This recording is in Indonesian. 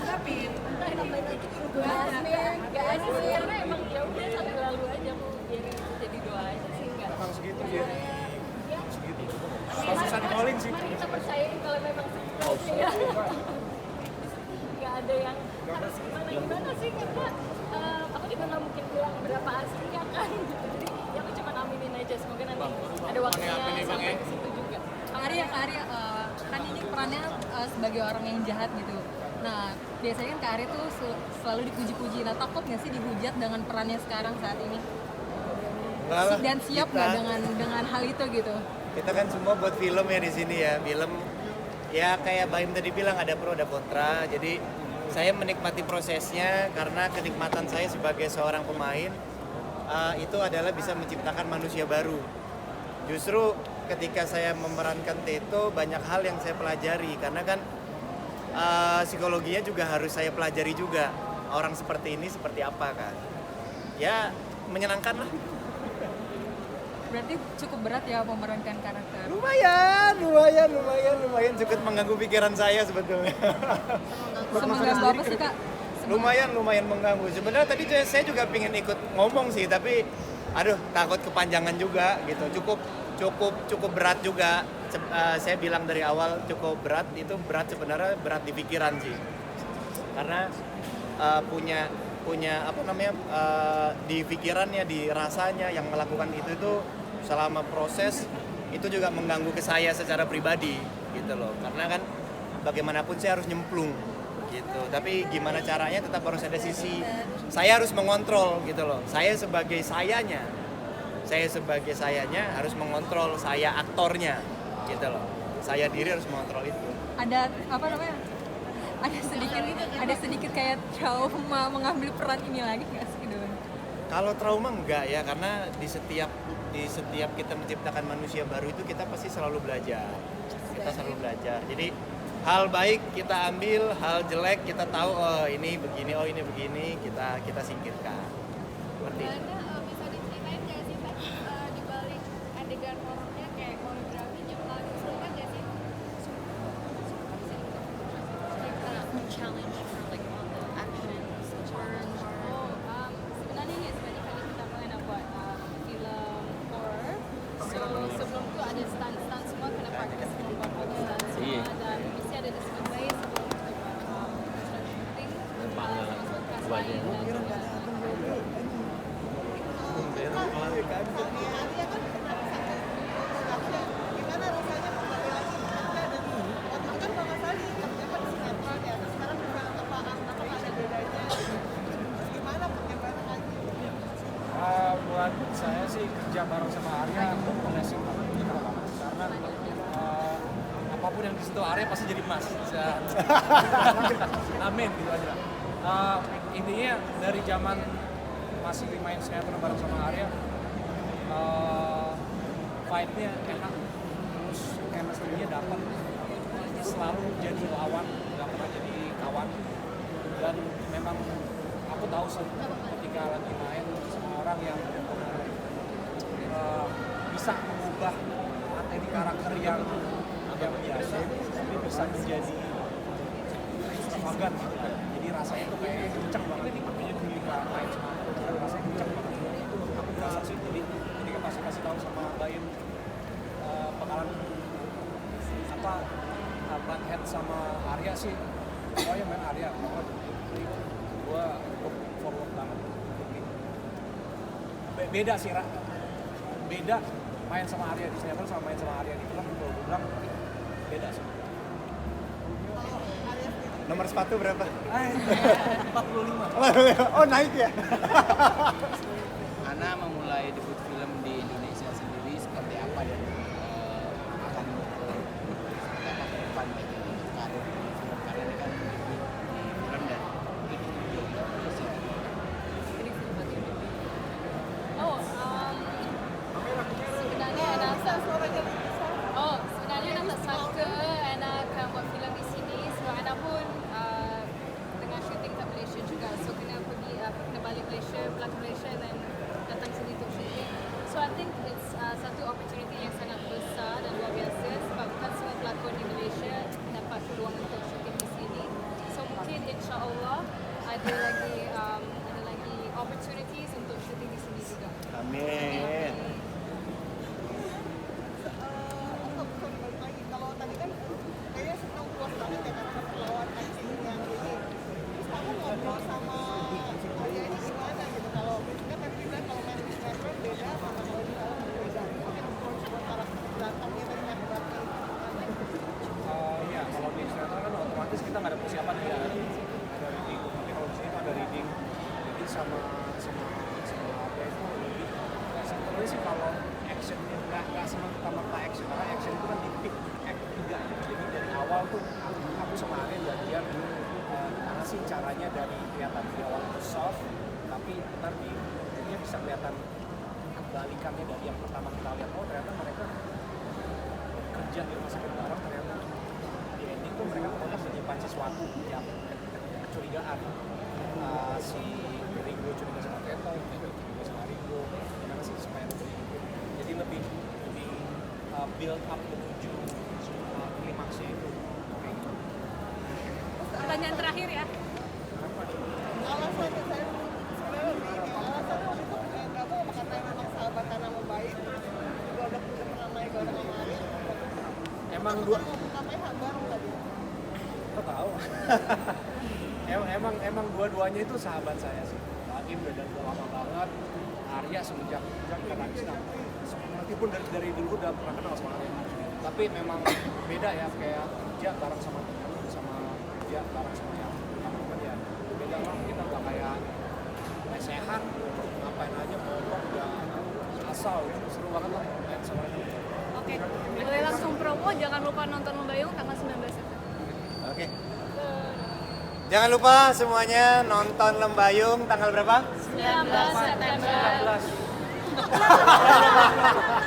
Tapi nambahin lagi nggak ada sih, karena emang ya udah sambil lalu aja mau biarin itu jadi doa aja sih, nggak Emang segitu ya. ya Segitu. Susah di calling sih. mari kita percayain kalau memang segitu ya. Nggak ada yang harus gimana sih, karena aku juga nggak mungkin bilang berapa aslinya kan gitu. Jadi ya aku cuma aminin aja, semoga nanti ada waktunya sampai ke situ juga. Kak Arya, kan ini perannya sebagai orang yang jahat gitu. Nah, biasanya kan Kak Arya tuh selalu dipuji-puji. Nah, takut nggak sih dihujat dengan perannya sekarang saat ini? Enggak lah, Dan siap kita- nggak dengan hal itu gitu? Kita kan semua buat film ya di sini ya. Film ya kayak Baim tadi bilang ada pro ada kontra. Jadi saya menikmati prosesnya karena kenikmatan saya sebagai seorang pemain itu adalah bisa menciptakan manusia baru. Justru ketika saya memerankan Teto banyak hal yang saya pelajari karena kan psikologinya juga harus saya pelajari juga. Orang seperti ini seperti apa kan. Ya menyenangkan lah. Berarti cukup berat ya memerankan karakter. Lumayan cukup mengganggu pikiran saya sebetulnya. Mengganggu apa sih, Kak? lumayan mengganggu. Sebenarnya tadi saya juga pingin ikut ngomong sih, tapi aduh takut kepanjangan juga gitu. Cukup berat juga. Saya bilang dari awal cukup berat, itu berat sebenarnya berat di pikiran sih. Karena punya apa namanya di pikirannya, di rasanya yang melakukan itu selama proses itu juga mengganggu ke saya secara pribadi gitu loh. Karena kan bagaimanapun saya harus nyemplung gitu. Tapi gimana caranya tetap harus ada sisi saya harus mengontrol gitu loh. Saya sebagai sayanya harus mengontrol saya aktornya gitu loh. Saya diri harus mengontrol itu. Ada apa namanya? Ada sedikit kayak trauma mengambil peran ini lagi nggak sih, Don? Kalau trauma enggak ya, karena di setiap kita menciptakan manusia baru itu kita pasti selalu belajar. Kita selalu belajar. Jadi hal baik kita ambil, hal jelek kita tahu oh ini begini, kita singkirkan. Seperti itu. Bisa diceritain nggak sih tadi di balik adegan horornya kayak koreografinya paling seru kan nggak sih? Challenge for like all the actions, turns. Sebenarnya ini sebenarnya kali kita pengen buat film horror. So sebelum itu ada stunt semua kena practice buat stunt semua dan mesti ada display sebelum kita buat shooting. Banyak. gimana rasanya kembali lagi bekerja dan waktu kan Bang Asali kerjanya di sinetron ya, terus sekarang bisa apakah ada bedanya? Terus gimana perkembangan lagi? Buat saya sih kerja bareng sama Arya blessing banget karena apapun yang disentuh Arya pasti jadi emas. Amin gitu aja. Intinya dari zaman masih main sinetron bareng sama Arya, fight-nya enak, terus chemistry-nya dapat, selalu jadi lawan, nggak pernah jadi kawan. Dan memang aku tahu sih ketika lagi main sama orang yang bisa mengubah materi karakter yang biasa, tapi bisa menjadi extravagant gitu kan. Jadi rasanya tuh kayak kenceng banget ketika main sama aku, rasanya kenceng banget. Aku merasa sih, jadi ketika pas kasih tahu sama Baim bakalan butt head sama Arya sih, gue yang main Arya banget. Jadi gue look forward banget. Beda sih, beda main sama Arya di sinetron sama main sama Arya di film. Gue bilang beda sih. Nomor sepatu berapa? 45. Oh naik ya? Ana memulai debut film di Indonesia sendiri seperti apa dan akan seperti apa ke depan bagi karir di film, karena ini kan debut di film dan itu studio Indonesia. Sebenarnya Ana tak sangka Ana akan buat filem di sini sebab Ana pun tengah syuting kat Malaysia juga, so kena balik Malaysia, pulang ke Malaysia dan datang sini untuk syuting. So I think sama apa itu lebih sebenarnya sih kalau actionnya nggak semata-mata action, karena action itu kan di peak act 3. Jadi dari awal tuh aku sama Arya bagian gimana sih caranya dari kelihatan di awal itu soft, tapi ntar di ujungnya bisa kelihatan kebalikannya dari yang pertama kita lihat. Oh ternyata mereka kerja di rumah sakit bareng, ternyata di ending tuh mereka tetap menyimpan sesuatu yang kecurigaan. Si Ringo curiga sama Keto, Keto curiga sama Ringo, gimana sih supaya jadi lebih build up menuju klimaksnya itu kayak gitu. Pertanyaan terakhir ya. Alasannya saya sebenarnya lebih kayak alasannya waktu itu kayak kamu karena memang sahabatan sama baik, gue udah pernah main gue udah kemarin. Emang dua Namanya bareng tadi. kok tahu. emang dua-duanya itu sahabat saya sih. Baim udah lama banget, Arya semenjak Kazakhstan. Meskipun dari dulu udah pernah kenal sama Arya. Tapi memang beda ya, kayak kerja bareng sama teman, sama kerja bareng sama yang teman ya. Beda lah, kita nggak kayak lesehan, ngapain aja ngomong udah asal, seru banget lah main sama mereka. Oke, boleh langsung promo, jangan lupa nonton Lomba Yung tanggal 19 September. Oke. Jangan lupa semuanya nonton Lembayung tanggal berapa? 19 September. 19.